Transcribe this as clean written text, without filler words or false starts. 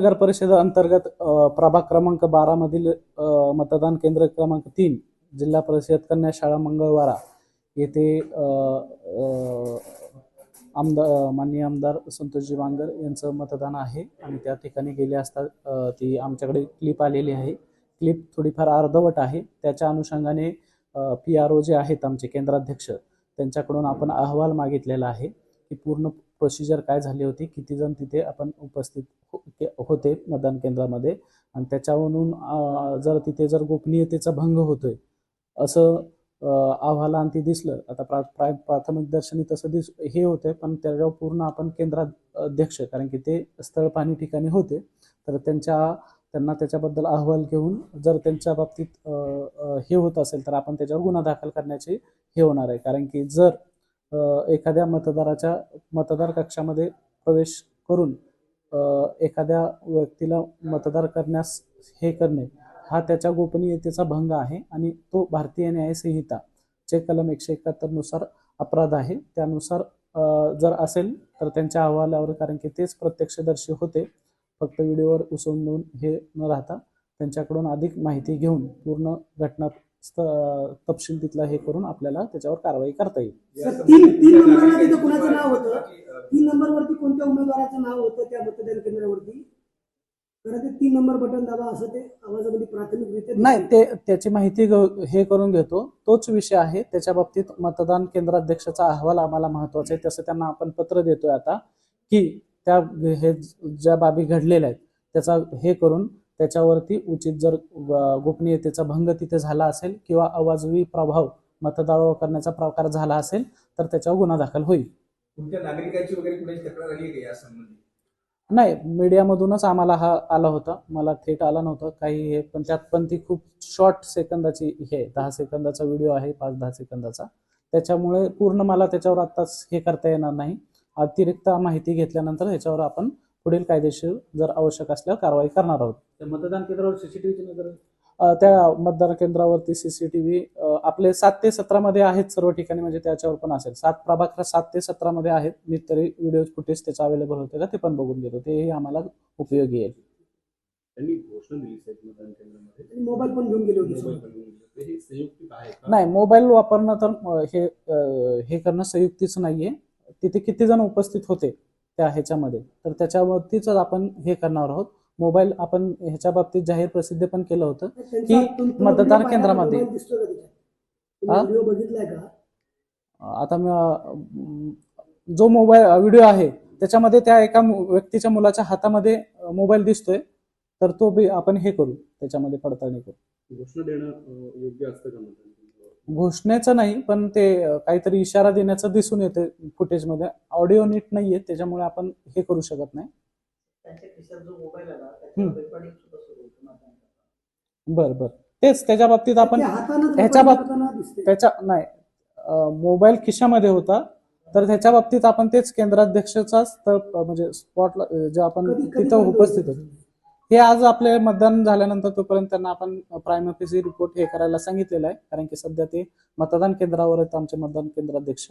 नगर परिषद अंतर्गत प्रभाग क्रमांक 12 मधील मतदान केंद्र क्रमांक 3 जिल्हा परिषद कन्या शाळा मंगळवारा येथे माननीय आमदार संतोषजी वांगर यांचं मतदान आहे आणि त्या ठिकाणी गेले असता ती आमच्याकडे क्लिप आलेली आहे. क्लिप थोडीफार अर्धवट आहे. त्याच्या अनुषंगाने PRO जे आहेत आमचे केंद्राध्यक्ष त्यांच्याकडून आपण अहवाल मागितलेला आहे की पूर्ण प्रोसिजर काय झाली होती, किती जण तिथे आपण उपस्थित होते मतदान केंद्रामध्ये आणि त्याच्यावरून जर तिथे जर गोपनीयतेचा भंग होतोय असं अहवालांती दिसलं. आता प्राथमिक दर्शनी तसं हे होते, पण त्याच्यावर पूर्ण आपण केंद्राध्यक्ष कारण की ते स्थळ पाहणी ठिकाणी होते तर त्यांना त्याच्याबद्दल अहवाल घेऊन जर त्यांच्या बाबतीत हे होत असेल तर आपण त्याच्यावर गुन्हा दाखल करण्याचे हे होणार आहे. कारण की जर एखाद्या मतदाराच्या मतदार कक्षामध्ये प्रवेश करून एखाद्या व्यक्तीला मतदार करण्यास हे करणे हा त्याच्या गोपनीयतेचा भंग आहे आणि तो भारतीय न्याय संहिता चे कलम 171 नुसार अपराध आहे. त्यानुसार जर असेल तर त्यांच्या अहवालावर, कारण की तेच प्रत्यक्षदर्शी होते, फक्त व्हिडिओवर उसळून हे न राहता त्यांच्याकडून अधिक माहिती घेऊन पूर्ण घटना तपशील तिथला हे करून आपल्याला त्याच्यावर कारवाई करता येईल. 3 नंबरवरती कोणत्या उमेदवाराचं नाव होतं त्या मतदान केंद्रावरती? कारण ते 3 नंबर बटन दाबा असं ते आवाजामध्ये प्राथमिकरित्या नाही, ते त्याची माहिती हे करून घेतो. तोच विषय आहे. त्याच्या बाबतीत मतदान केंद्राध्यक्षाचा अहवाल आम्हाला महत्वाचा आहे. तसं त्यांना आपण पत्र देतोय आता की त्या हे ज्या बाबी घडलेल्या आहेत त्याचा हे करून त्याच्यावरती उचित जर गोपनीयतेचा भंग तिथे झाला असेल किंवा अवाजवी प्रभाव मतदारावर करण्याचा प्रकार झाला असेल तर त्याच्यावर गुन्हा दाखल होईल. तुमच्या नागरिकांची वगैरे कुणाची तक्रार आली आहे का या संबंधी? नाही, मीडियामधूनच आम्हाला हा आला होता, मला थेट आला नव्हता काही हे, पण त्यात पण ती खूप शॉर्ट सेकंदाची हे 10 सेकंदाचा व्हिडिओ आहे, 5-10 सेकंदाचा. त्याच्यामुळे पूर्ण मला त्याच्यावर आत्ताच हे करता येणार नाही. अतिरिक्त माहिती घेतल्यानंतर ह्याच्यावर आपण पुढील कायदेशीर जर आवश्यक असल्यास कारवाई करणार आहोत. मतदान केंद्रावर CCTVची नजर त्या मतदान केंद्रावरती CCTV आपले 7 ते 17 मध्ये आहेत सर्व ठिकाणी, म्हणजे त्याच्यावर पण असेल. 7 ते 17 मध्ये आहेत. मी तरी व्हिडिओ फुटेज त्याचं अवेलेबल होते का ते पण बघून घेतो, तेही आम्हाला उपयोगी येईल. त्यांनी घोषणा दिली मतदान केंद्रामध्ये, मोबाईल पण घेऊन गेले होते. नाही, मोबाईल वापरणं तर हे करणं संयुक्तीच नाहीये. तिथे किती जण उपस्थित होते त्या ह्याच्यामध्ये तर त्याच्यावरतीच आपण हे करणार आहोत. मोबाईल आपण ह्याच्या बाबतीत जाहीर प्रसिद्ध पण केलं होतं की मतदान केंद्रामध्ये आता जो मोबाईल व्हिडिओ आहे त्याच्यामध्ये त्या एका व्यक्तीच्या मुलाच्या हातामध्ये मोबाईल दिसतोय तर तो आपण हे करू, त्याच्यामध्ये पडताळणी करू. घोषणा देणं योग्य असतं का? घोषणेचं नाही, पण ते काहीतरी इशारा देण्याचं दिसून येते फुटेजमध्ये. ऑडिओ नीट नाहीये त्याच्यामुळे आपण हे करू शकत नाही. बर तेच त्याच्या बाबतीत आपण ह्याच्या बाबतीत त्याच्या नाही मोबाईल खिशामध्ये होता तर त्याच्या बाबतीत आपण तेच केंद्राध्यक्षाचा म्हणजे स्पॉटला जे आपण तिथं उपस्थित होतो हे आज आपले मतदान झाल्यानंतर तोपर्यंत त्यांना आपण प्रायमरी रिपोर्ट हे करायला सांगितलेलं आहे. कारण की सध्या ते मतदान केंद्रावर आहेत आमचे मतदान केंद्राध्यक्ष.